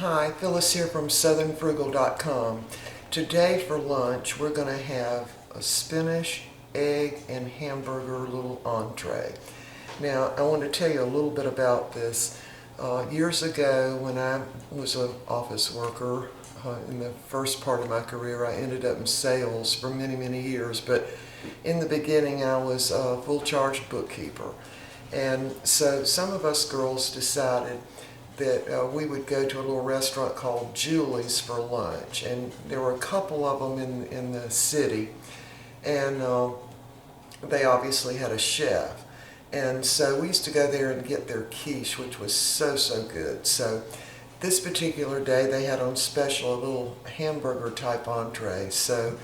Hi, Phyllis here from southernfrugal.com. Today for lunch we're going to have a spinach, egg, and hamburger little entree. Now I want to tell you a little bit about this. Years ago when I was an office worker, in the first part of my career I ended up in sales for many years, but in the beginning I was a full-charge bookkeeper. And so some of us girls decided that we would go to a little restaurant called Julie's for lunch, and there were a couple of them in the city, and they obviously had a chef, and so we used to go there and get their quiche, which was so good. So this particular day they had on special a little hamburger type entree, so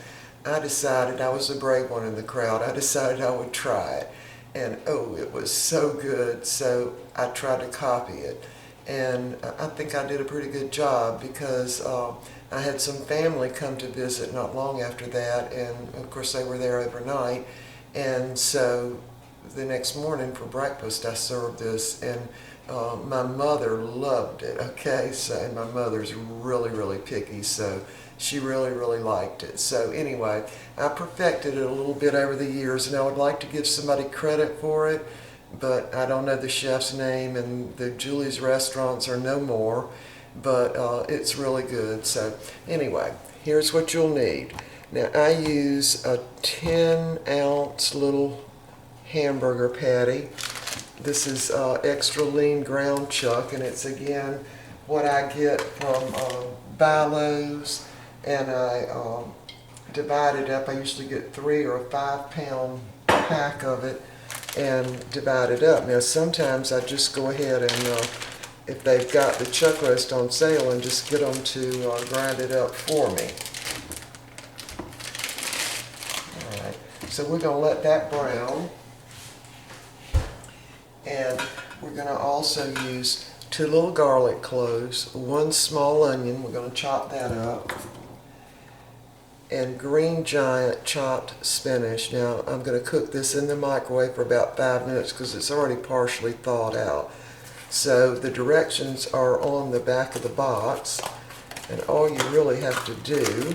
I decided, I was the brave one in the crowd, I decided I would try it, and oh, it was so good, so I tried to copy it. And I think I did a pretty good job because I had some family come to visit not long after that, and of course they were there overnight, and so the next morning for breakfast I served this, and my mother loved it, okay, so, and my mother's really picky, so she really liked it. So anyway, I perfected it a little bit over the years, and I would like to give somebody credit for it, but I don't know the chef's name, and the Julie's restaurants are no more, but it's really good. So anyway, here's what you'll need. Now I use a 10-ounce little hamburger patty. This is extra lean ground chuck, and it's again what I get from Bilo's, and I divide it up. I usually get 3 or 5 pound pack of it and divide it up. Now sometimes I just go ahead and if they've got the chuck roast on sale, and just get them to grind it up for me. Alright, so we're going to let that brown, and we're going to also use 2 little garlic cloves, 1 small onion, we're going to chop that up, and green giant chopped spinach. Now I'm going to cook this in the microwave for about 5 minutes because it's already partially thawed out. So the directions are on the back of the box, and all you really have to do,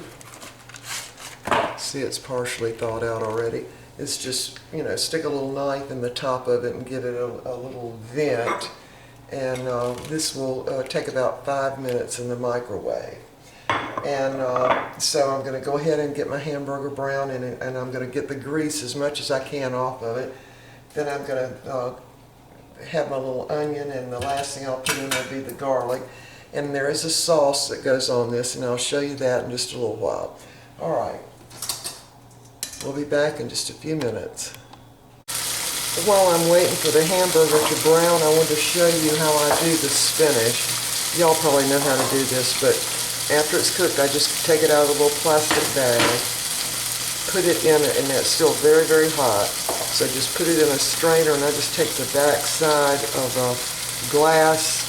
see it's partially thawed out already, is just, you know, stick a little knife in the top of it and give it a little vent, and this will take about 5 minutes in the microwave. And so I'm going to go ahead and get my hamburger brown in it, and I'm going to get the grease as much as I can off of it. Then I'm going to have my little onion, and the last thing I'll put in will be the garlic. And there is a sauce that goes on this, and I'll show you that in just a little while. Alright, we'll be back in just a few minutes. While I'm waiting for the hamburger to brown, I want to show you how I do the spinach. Y'all probably know how to do this, but after it's cooked, I just take it out of a little plastic bag, put it in it, and that's still very hot. So just put it in a strainer, and I just take the back side of a glass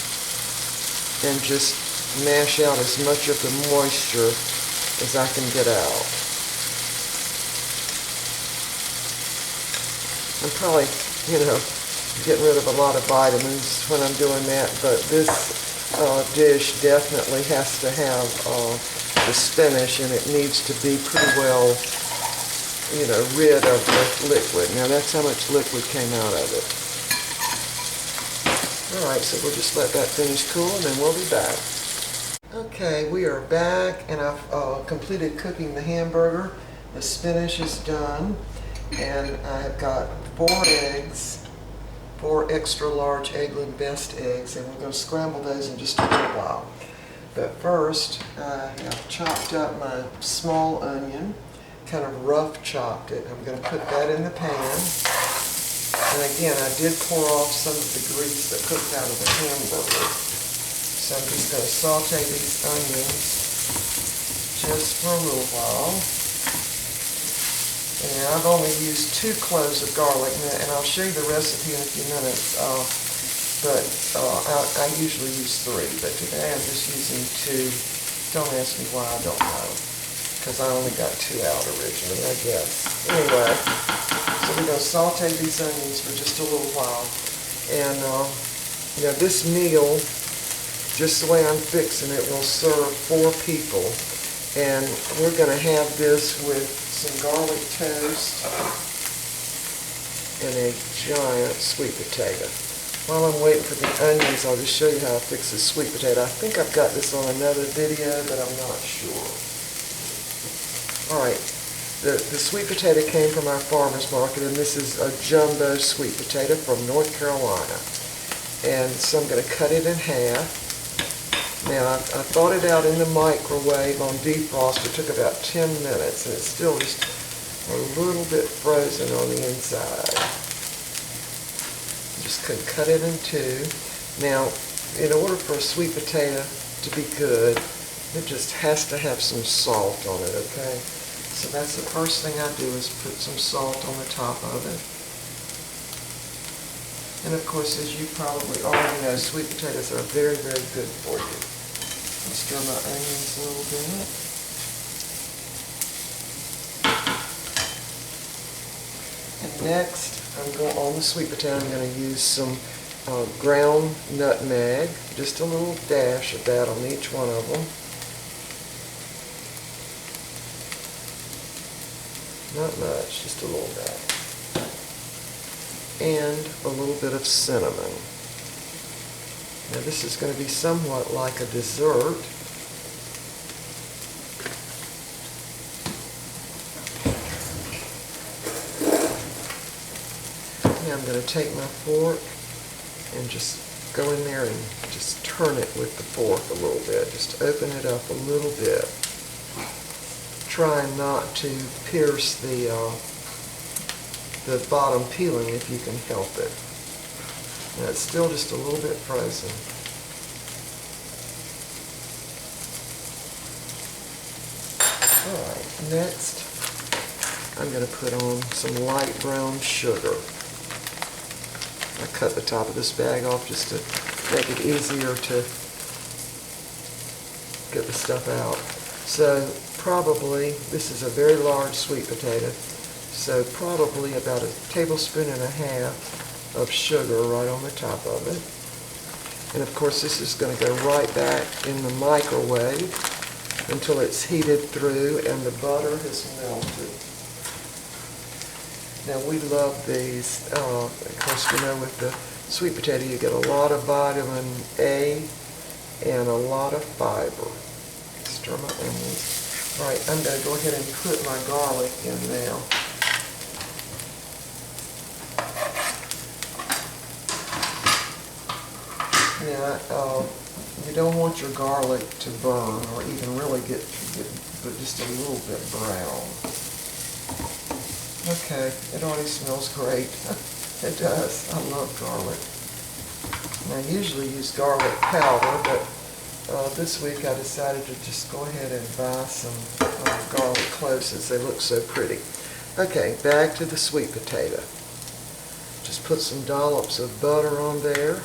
and just mash out as much of the moisture as I can get out. I'm probably, getting rid of a lot of vitamins when I'm doing that, but this dish definitely has to have the spinach, and it needs to be pretty well, rid of the liquid. Now that's how much liquid came out of it. Alright, so we'll just let that finish cool, and then we'll be back. Okay, we are back, and I've completed cooking the hamburger. The spinach is done, and I've got 4 eggs. 4 extra large Eggland Best eggs, and we're going to scramble those in just a little while. But first, I have chopped up my small onion, kind of rough chopped it. I'm going to put that in the pan. And again, I did pour off some of the grease that cooked out of the hamburger. So I'm just going to saute these onions just for a little while. And I've only used 2 cloves of garlic, and I'll show you the recipe in a few minutes, but I usually use 3, but today I'm just using 2. Don't ask me why, I don't know, because I only got 2 out originally, I guess. Anyway, so we're going to saute these onions for just a little while, and this meal just the way I'm fixing it, will serve 4 people. And we're going to have this with some garlic toast and a giant sweet potato. While I'm waiting for the onions, I'll just show you how I fix this sweet potato. I think I've got this on another video, but I'm not sure. Alright, the sweet potato came from our farmer's market, and this is a jumbo sweet potato from North Carolina. And so I'm going to cut it in half. Now, I thawed it out in the microwave on defrost. It took about 10 minutes, and it's still just a little bit frozen on the inside. Just going to cut it in 2. Now, in order for a sweet potato to be good, it just has to have some salt on it, okay? So that's the first thing I do, is put some salt on the top of it. And of course, as you probably already know, sweet potatoes are very, very good for you. I'll stir my onions a little bit. And next, on the sweet potato, I'm going to use some ground nutmeg, just a little dash of that on each one of them. Not much, just a little bit. And a little bit of cinnamon. Now this is going to be somewhat like a dessert. Now I'm going to take my fork and just go in there and just turn it with the fork a little bit. Just open it up a little bit. Try not to pierce the bottom peeling if you can help it. Now it's still just a little bit frozen. Alright, next I'm going to put on some light brown sugar. I cut the top of this bag off just to make it easier to get the stuff out. So probably, this is a very large sweet potato, so probably about a tablespoon and a half of sugar right on the top of it. And of course this is going to go right back in the microwave until it's heated through and the butter has melted. Now we love these. Of course, you know, with the sweet potato you get a lot of vitamin A and a lot of fiber. Stir my onions. Alright, I'm going to go ahead and put my garlic in now. Now, you don't want your garlic to burn or even really get but just a little bit brown. Okay, it already smells great. It does. I love garlic. And I usually use garlic powder, but this week I decided to just go ahead and buy some garlic cloves since they look so pretty. Okay, back to the sweet potato. Just put some dollops of butter on there.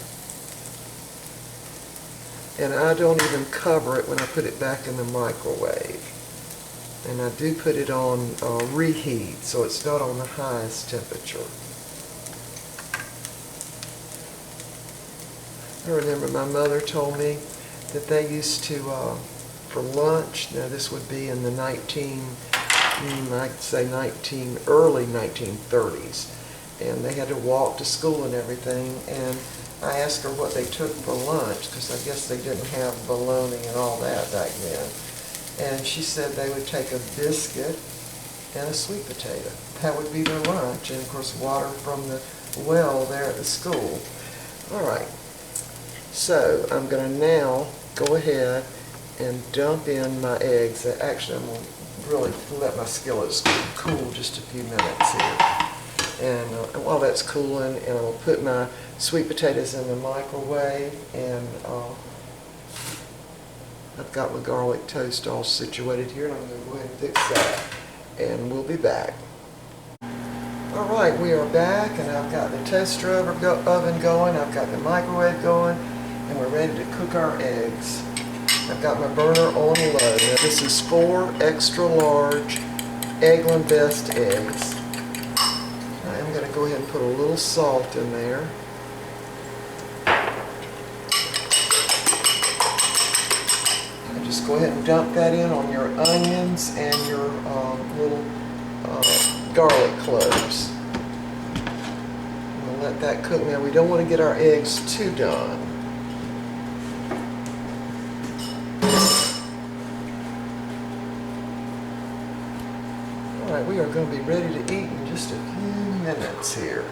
And I don't even cover it when I put it back in the microwave. And I do put it on reheat, so it's not on the highest temperature. I remember my mother told me that they used to, for lunch, now this would be in the early 1930s, and they had to walk to school and everything, and I asked her what they took for lunch, because I guess they didn't have bologna and all that back then. And she said they would take a biscuit and a sweet potato. That would be their lunch, and of course water from the well there at the school. Alright, so I'm going to now go ahead and dump in my eggs. Actually, I'm going to really let my skillet cool just a few minutes here. And while that's cooling, and I'll put my sweet potatoes in the microwave, and I've got my garlic toast all situated here, and I'm going to go ahead and fix that, and we'll be back. Alright, we are back, and I've got the toaster oven going, I've got the microwave going, and we're ready to cook our eggs. I've got my burner on low. Now this is 4 extra large Eggland Best eggs. I'm going to go ahead and put a little salt in there. go ahead and dump that in on your onions and your little garlic cloves. We'll let that cook. Now we don't want to get our eggs too done. Alright, we are going to be ready to eat in just a few minutes here.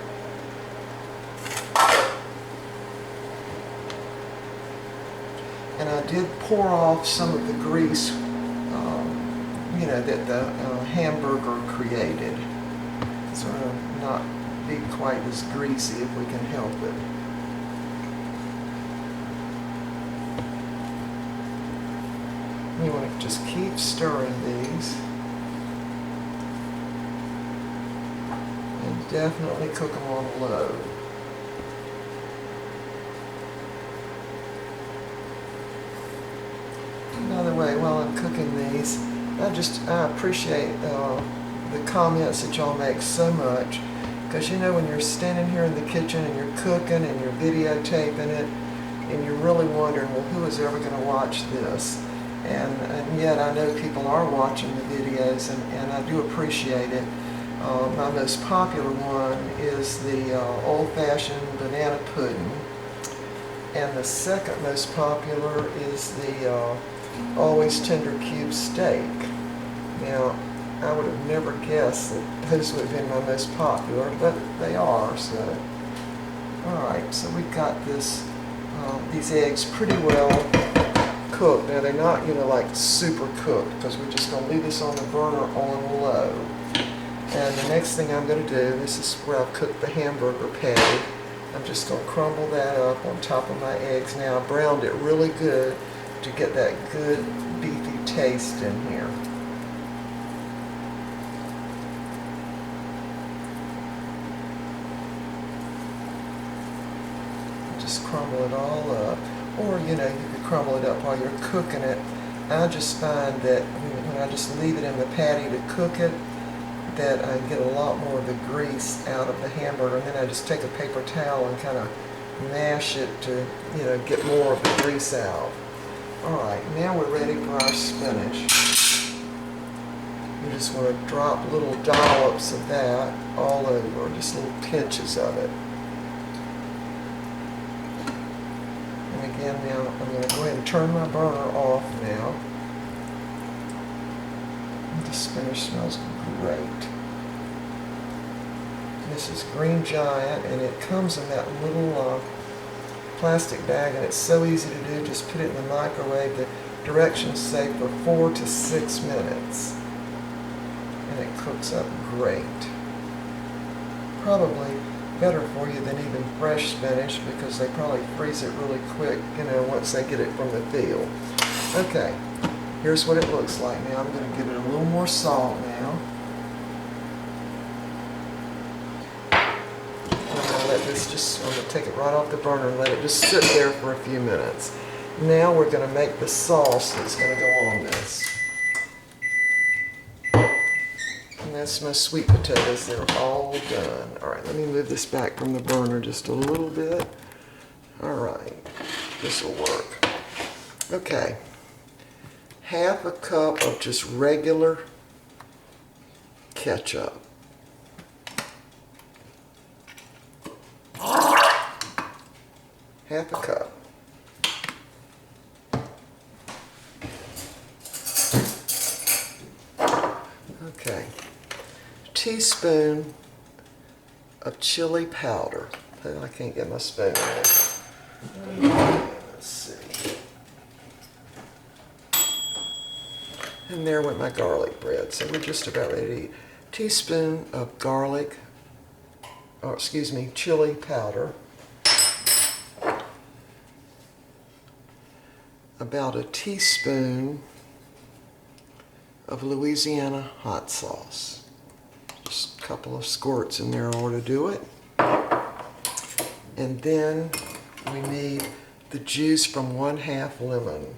And I did pour off some of the grease, you know, that the hamburger created. So it'll not be quite as greasy if we can help it. You want to just keep stirring these. And definitely cook them on low. Another way, while I'm cooking these, I appreciate the comments that y'all make so much, because you know when you're standing here in the kitchen and you're cooking and you're videotaping it and you're really wondering, well, who is ever going to watch this? And yet I know people are watching the videos, and I do appreciate it. My most popular one is the old-fashioned banana pudding, and the second most popular is the always tender cube steak. Now, I would have never guessed that those would have been my most popular, but they are. So, all right. So we've got this these eggs pretty well cooked. Now they're not, you know, like super cooked, because we're just going to leave this on the burner on low. And the next thing I'm going to do, this is where I've cooked the hamburger patty. I'm just going to crumble that up on top of my eggs. Now I browned it really good to get that good beefy taste in here. Just crumble it all up. Or, you know, you could crumble it up while you're cooking it. I just find that when I just leave it in the patty to cook it, that I get a lot more of the grease out of the hamburger, and then I just take a paper towel and kind of mash it to, you know, get more of the grease out. Alright, now we're ready for our spinach. You just want to drop little dollops of that all over, just little pinches of it. And again, now I'm going to go ahead and turn my burner off now. The spinach smells great. This is Green Giant, and it comes in that little plastic bag, and it's so easy to do. Just put it in the microwave. The directions say for 4 to 6 minutes, and it cooks up great. Probably better for you than even fresh spinach, because they probably freeze it really quick, you know, once they get it from the field. Okay, here's what it looks like now. I'm going to give it a little more salt now. I'm going to take it right off the burner and let it just sit there for a few minutes. Now we're going to make the sauce that's going to go on this. And that's my sweet potatoes. They're all done. Alright, let me move this back from the burner just a little bit. Alright, this will work. Okay, half a cup of just regular ketchup. Half a cup. Okay. A teaspoon of chili powder. I can't get my spoon in. Let's see. And there went my garlic bread. So we're just about ready to eat. A teaspoon of garlic, or excuse me, chili powder. About a teaspoon of Louisiana hot sauce. Just a couple of squirts in there ought to do it. And then we need the juice from 1/2 lemon.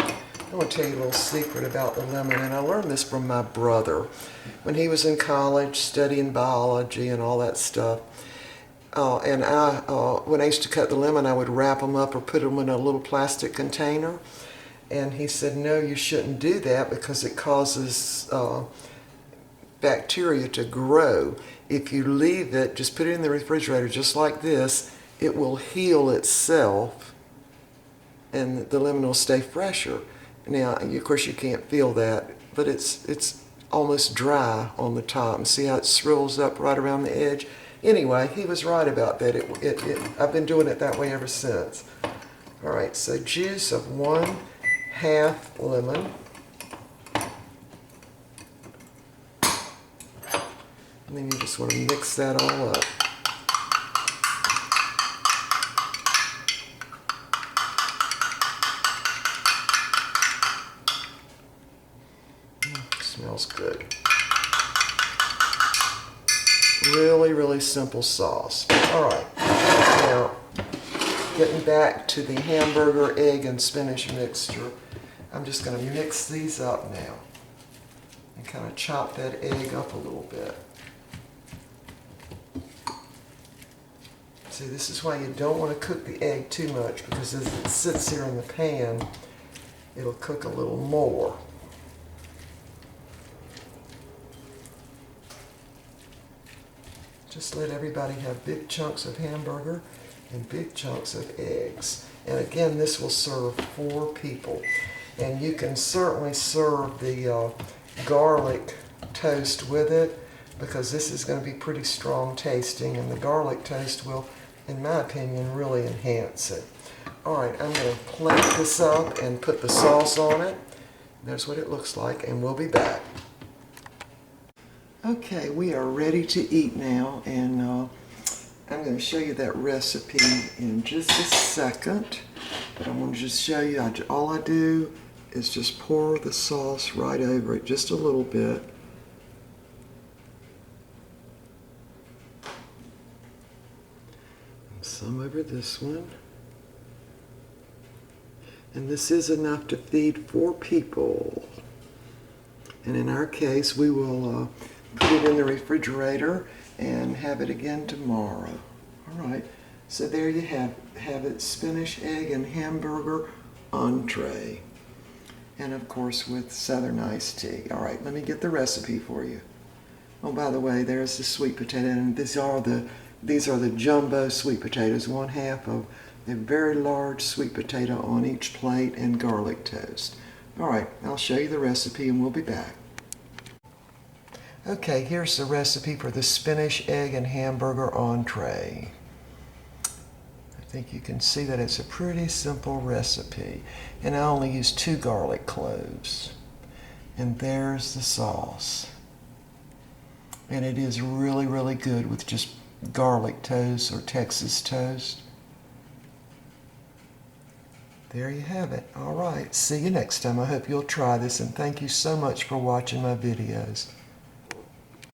I want to tell you a little secret about the lemon, and I learned this from my brother when he was in college studying biology and all that stuff. When I used to cut the lemon, I would wrap them up or put them in a little plastic container. And he said, no, you shouldn't do that because it causes bacteria to grow. If you leave it, just put it in the refrigerator just like this, it will heal itself and the lemon will stay fresher. Now, of course, you can't feel that, but it's almost dry on the top. And see how it swirls up right around the edge? Anyway, he was right about that. I've been doing it that way ever since. All right, so juice of 1/2 lemon. And then you just want to mix that all up. Smells good. Really, really simple sauce. All right, now getting back to the hamburger, egg, and spinach mixture, I'm just going to mix these up now and kind of chop that egg up a little bit. See, this is why you don't want to cook the egg too much, because as it sits here in the pan, it'll cook a little more. Just let everybody have big chunks of hamburger and big chunks of eggs. And again, this will serve 4 people. And you can certainly serve the garlic toast with it, because this is going to be pretty strong tasting, and the garlic toast will, in my opinion, really enhance it. All right, I'm going to plate this up and put the sauce on it. There's what it looks like, and we'll be back. Okay, we are ready to eat now, and I'm going to show you that recipe in just a second. But I want to just show you, all I do is just pour the sauce right over it, just a little bit. And some over this one. And this is enough to feed 4 people. And in our case, we will put it in the refrigerator and have it again tomorrow. All right, so there you have it, spinach, egg, and hamburger entree. And of course with Southern iced tea. All right, let me get the recipe for you. Oh, by the way, there's the sweet potato, and these are the jumbo sweet potatoes, 1/2 of a very large sweet potato on each plate, and garlic toast. All right, I'll show you the recipe and we'll be back. Okay, here's the recipe for the spinach, egg, and hamburger entree. I think you can see that it's a pretty simple recipe. And I only use 2 garlic cloves. And there's the sauce. And it is really, really good with just garlic toast or Texas toast. There you have it. All right, see you next time. I hope you'll try this, and thank you so much for watching my videos.